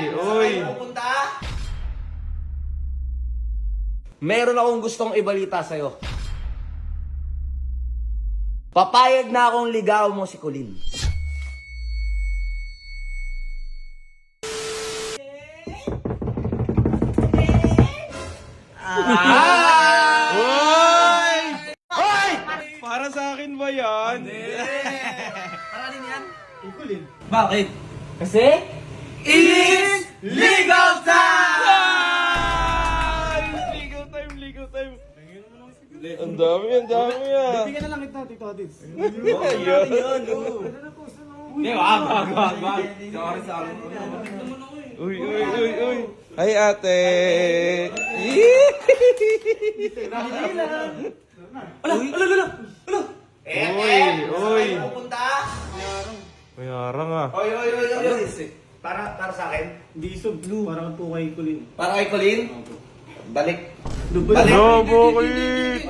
Uy! Pupunta? Meron akong gustong ibalita sa'yo. Papayag na akong ligaw mo si Colleen. Hoy! Hoy! Para sa akin ba yan? Paranin yan? Bakit? Kasi? It's legal time! Ligaw time, ligaw time. Ang dami ah. Bigyan na lang kita, Tito Adis. Ayun. Hindi, wag. Sorry. Uy. Ay, ate. Uy. Pupunta? Mayarang ah. Oy. Para sa akin? Hindi sub, parang po kay Kulin. Para kay Colleen? Balik. No, Bokit!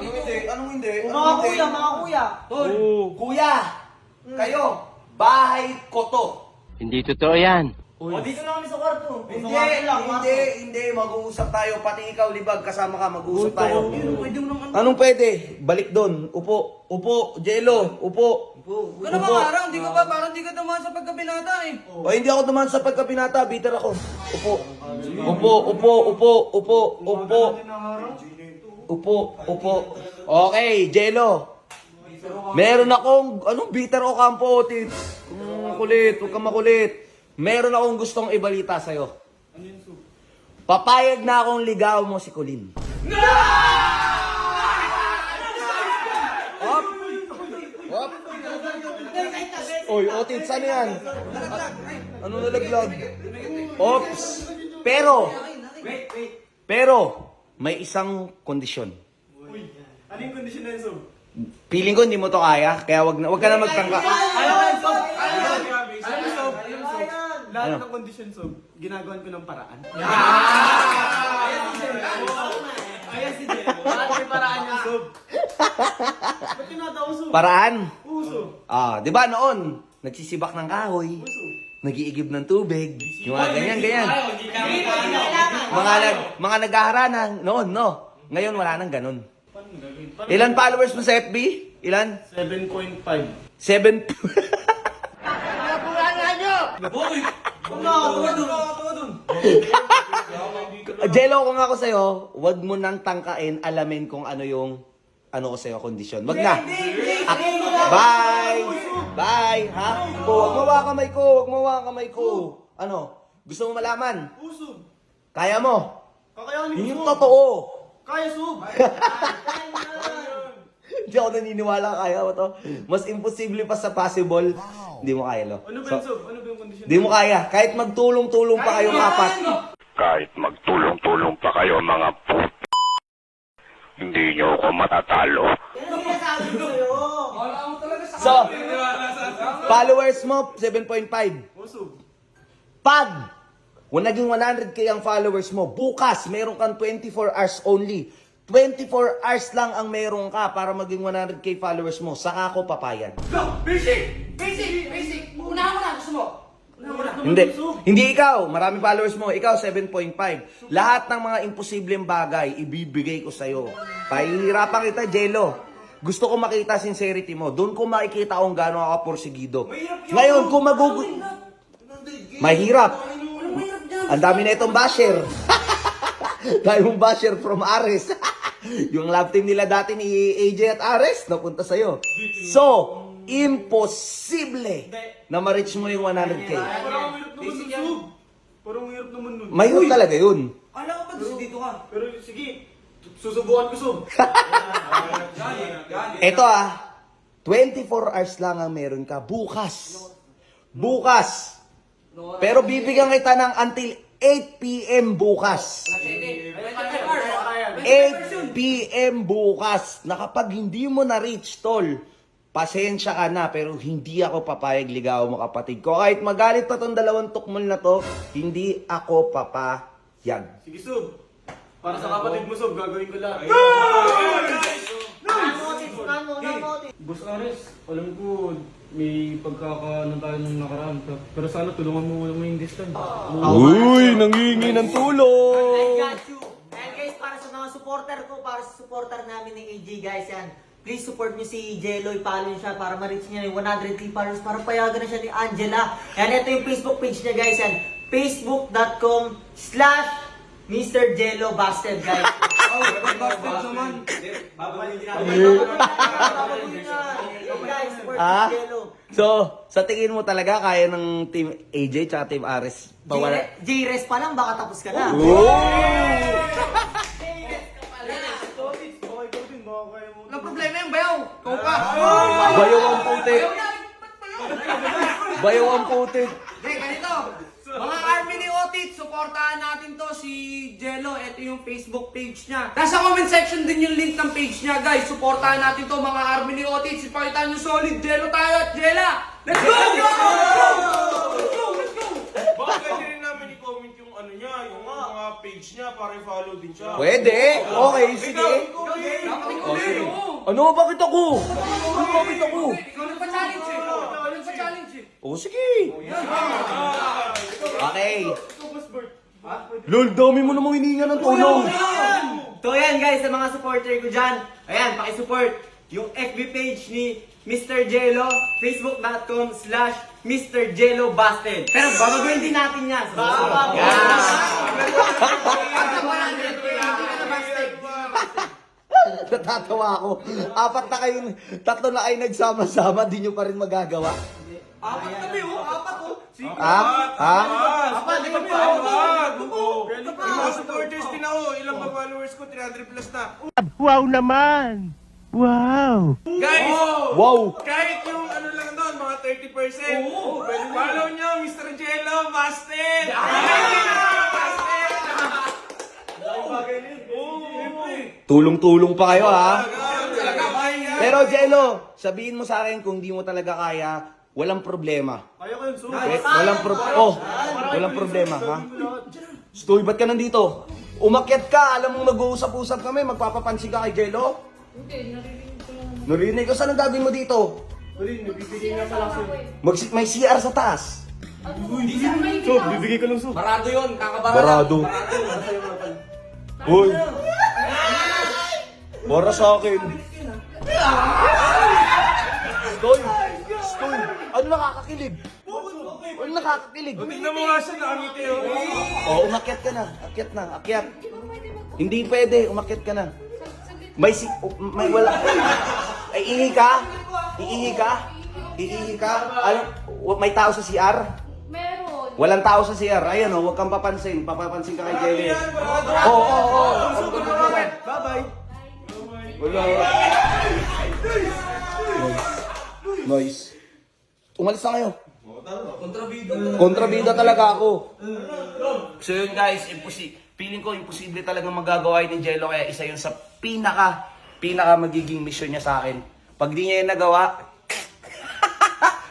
Anong hindi? Mga kuya. Tol, Oo. kuya, kayo, bahay ko to. Hindi totoo yan. O, dito na kami sa kwarto. Hindi. Mag-uusap tayo. Pati ikaw, Libag, kasama ka, mag-uusap tayo. Pwede mo naman. Anong pwede? Balik doon. Upo. Jello, upo. Ano mga araw? Hindi ka ba? Parang hindi ka dumaan sa pagkabinata eh. O, hindi ako dumaan sa pagkapinata. Bitter ako. Upo. Okay, Jello. Meron akong, bitter o kampo, tit. Kulit, huwag kang makulit. Meron akong gustong ibalita sa'yo. Papayag na akong ligaw mo si Colleen. Hop. Oy, otit, saan yan? Ano nalaglag? Ops. Pero, may isang kondisyon. Ano yung kondisyon na yun, sub? Feeling ko hindi mo to kaya, kaya wag ka na magtangka. Lahat ng kondisyon, sub, ginagawan ko ng paraan. Ayan si Jello. May paraan yung sub. Ba't tinatawa, sub? Paraan? Uso. Di ba noon, nagsisibak ng kahoy, nagiigib ng tubig, yung mga ganyan. Mga naghaharana noon, no? Ngayon wala nang ganun. Ilan followers mo sa FB? Ilan? 7.5. 7. Jello, kung ako sa'yo, wag mo nang tangkain, alamin kung ano yung ko sa'yo, kondisyon. Wag na. Bye! Ha? Wag mo kamay ko. Ano? Gusto mo malaman? Uso. Kaya mo? Kakayanin Yun yung mo, sub. totoo. Kaya, sub. Hindi ako naniniwala kaya mo to. Mas imposible pa sa possible. Hindi mo kaya, lo. Ano ba yun, sub? Ano ba yung kondisyon? Hindi mo kaya. Kahit magtulong-tulong pa kayong apat. Kahit magtulong-tulong pa kayo mga hindi nyo ako matatalo. So, followers mo, 7.5. Uso. Pag naging 100k ang followers mo, bukas meron kang 24 hours only. 24 hours lang ang meron ka para maging 100k followers mo. Saka ako papayag. Basic! Unahan mo na, gusto mo? Hindi ikaw. Maraming followers mo. Ikaw, 7.5. Lahat ng mga imposibleng bagay, ibibigay ko sa'yo. Pahihirapan kita, Jello. Gusto ko makita sincerity mo. Doon ko makikita kung gaano ako porsigido. Ngayon, kung mahirap. Ang dami na itong basher. Dahil mong basher from Ares. Yung love team nila dati ni AJ at Ares, napunta sa'yo. So, imposible na ma-reach mo yung 100k. Parang mahirap naman nun, sub. Parang mahirap naman nun. Mahirap talaga yun. Kala ko ba dito ka? Pero sige, susubukan ko, sub. Ito 24 hours lang ang meron ka. Bukas. Pero bibigyan kita ng until 8 p.m. bukas. 8 p.m. bukas. Na kapag hindi mo na-reach, tol, pasensya ka na, pero hindi ako papayag ligaw mo kapatid ko. Kahit magalit pa tong dalawang tukmol na to, hindi ako papayag. Sige, sub. Para sa kapatid mo, sub, gagawin ko lahat. Boss Ares, alam ko, may pagkakaano tayo nung nakaraan. Pero sana tulungan mo yung this time. Uy, nangihingi ng I tulong! got you. And guys, para sa mga supporter ko, para sa supporter namin ng AJ guys, yan. Please support nyo si Jello, i-follow nyo siya para ma-reach niya yung 100k followers para payagan na siya ni Angela. Yan, ito yung Facebook page niya guys, yan. Facebook.com/Mr. Jello Busted guys. Basted naman. Guys, support Ah? si Jello. So, sa tingin mo talaga kaya ng Team AJ tsaka Team Ares pawala? J-Res pa lang, baka tapos ka na. Walang problema yung bayaw. Ikaw pa. Bayaw ang putik! Bayaw ang putik! Hindi, ganito. Mga army ni Otit, supportahan natin to si Jello. Ito yung Facebook page niya. Nasa comment section din yung link ng page niya, guys. Supportahan natin to mga army ni Otit. Ipakita nyo solid Jello tayo at Jella. Let's go! Let's go! Let's go! Baka pwede rin namin i-comment yung ano niya, yung mga page niya para i-follow din siya. Pwede! Okay, sige! Dapat ikaw din, oo. Ano? Bakit ako? Ano bakit ako? Ikaw nagpa-challenge eh. Ikaw nagpa-challenge eh. Oh, sige! Okay! Lol, dami mo namang hininga ng tulong! So ayan guys, sa mga supporter ko dyan, ayan, pakisupport yung FB page ni Mr. Jello, facebook.com/Mr. Jello Busted. Pero babaguhin din natin yan. So, Natatawa ako. Apat na kayo, tatlo na kayo nagsama-sama, di nyo pa rin magagawa. Apat kami oh, apat oh. Ha? Ha? Apat kami oh. Yung mga supporters din ako, ilang ba followers ko, 300 plus na. Guys, Wow! kahit yung ano lang doon, mga 30%. Follow nyo, Mr. Jello, Busted! Busted! Tulong-tulong pa kayo, ha? Pero Jello, sabihin mo sa akin kung di mo talaga kaya, walang problema. Walang problema, ha? Stoy, ba't ka nandito? Umakyat ka, alam mong mag-uusap-usap kami, magpapapansin ka kay Jello? Narinig ko, saan ang gagawin mo dito? May CR sa taas. Bibigay ko lang so. Barado yun, kakabarado. Barado. Uy. Para sa akin. Stoy. Stoy. Ano nakakakilig? Ano nakakakilig? Tignan mo nga siya, nakangiti yun. Oh, umakyat ka na. Akyat na. Akyat. Hindi pwede. Umakyat ka na. May wala. Ay, ihi ka? Iihi ka? Iihi ka? Ano? May tao sa CR? Meron. Walang tao sa CR. Ayan o, huwag kang papansin. Papapansin ka kay Jelly. Oo. Bye-bye. Wala. Nice. Umalis na kayo. Kontrabida talaga ako. So yun guys, feeling ko imposible talagang magagawa yun ni Jello, kaya isa yun sa pinaka magiging mission niya sa akin. Pag di niya yun nagawa,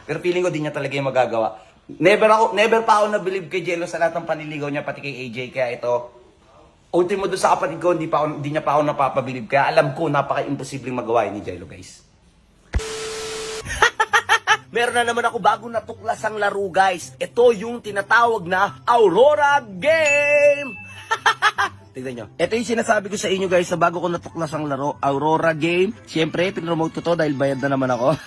pero feeling ko di niya talaga yung magagawa. Never pa ako na-believe kay Jello sa lahat ng panliligaw niya, pati kay AJ, kaya ito, ultimo doon sa kapatid ko, di niya pa ako napapabilib, kaya alam ko napaka-imposibleng magawa yun ni Jello, guys. Meron na naman ako bagong natuklasang laro, guys. Ito yung tinatawag na Aurora Game! Tignan nyo. Ito yung sinasabi ko sa inyo, guys, sa bago ko natuklasang laro, Aurora Game. Siyempre, pinromote ko to dahil bayad na naman ako.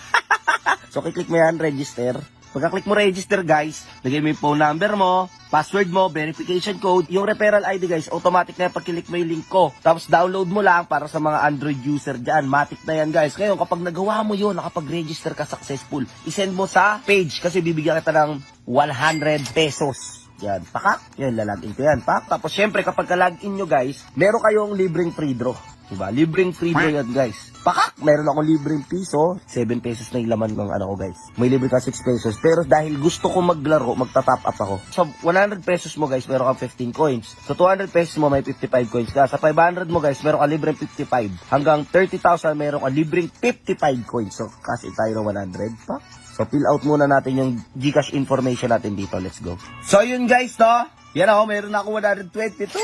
So, kiklik mo yan, register. Pagka-click mo register, guys, lagay mo yung phone number mo, password mo, verification code, yung referral ID, guys, automatic na yan pag-click mo yung link ko. Tapos download mo lang para sa mga Android user dyan. Matic na yan, guys. Ngayon, kapag nagawa mo yun, nakapag-register ka successful, isend mo sa page kasi bibigyan kita ng 100 pesos. Yan, pakak. Yan, lalagin ko yan, pak. Tapos, syempre, kapag ka-login nyo, guys, meron kayong libreng free draw. Diba? Libreng free draw yan, guys. Pakak! Meron ako libreng piso. 7 pesos na yung laman ng ano ko, guys. May libre ka 6 pesos. Pero dahil gusto ko maglaro, magta-top up ako. Sa 100 pesos mo, guys, meron kang 15 coins. Sa 200 pesos mo, may 55 coins ka. Sa 500 mo, guys, meron ka libreng 55. Hanggang 30,000, meron ka libreng 55 coins. So, kasi tayo ng 100 pa. So, fill out muna natin yung Gcash information natin dito. Let's go. So, yun, guys, to. Yan ako, meron ako 122.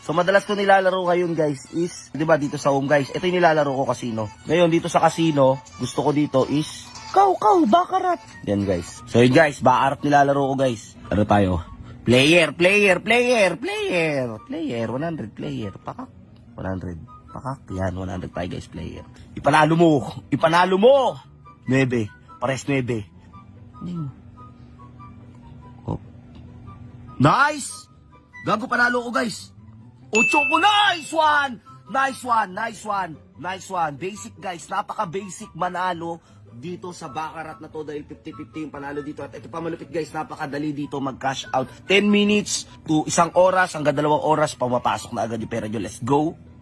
So, madalas ko nilalaro ngayon, guys, is, di ba, dito sa home, guys, ito yung nilalaro ko casino. Ngayon, dito sa casino, gusto ko dito is Kau, bakarat. Yan guys. So yun guys, bakarat nilalaro ko guys. Ano tayo? Player. 100 player. Pakak. 100. Pakak. Yan, 100 tayo guys, player. Ipanalo mo. 9. Pares 9. Oh. Nice! Gago, panalo ko guys. 8 ko, nice one. Basic guys, napaka-basic manalo dito sa bakarat na to dahil 50-50 yung panalo dito. At ito pa malupit guys, napakadali dito mag-cash out. 10 minutes to 1 oras hanggang 2 oras, pumapasok na agad yung pera nyo. Let's go!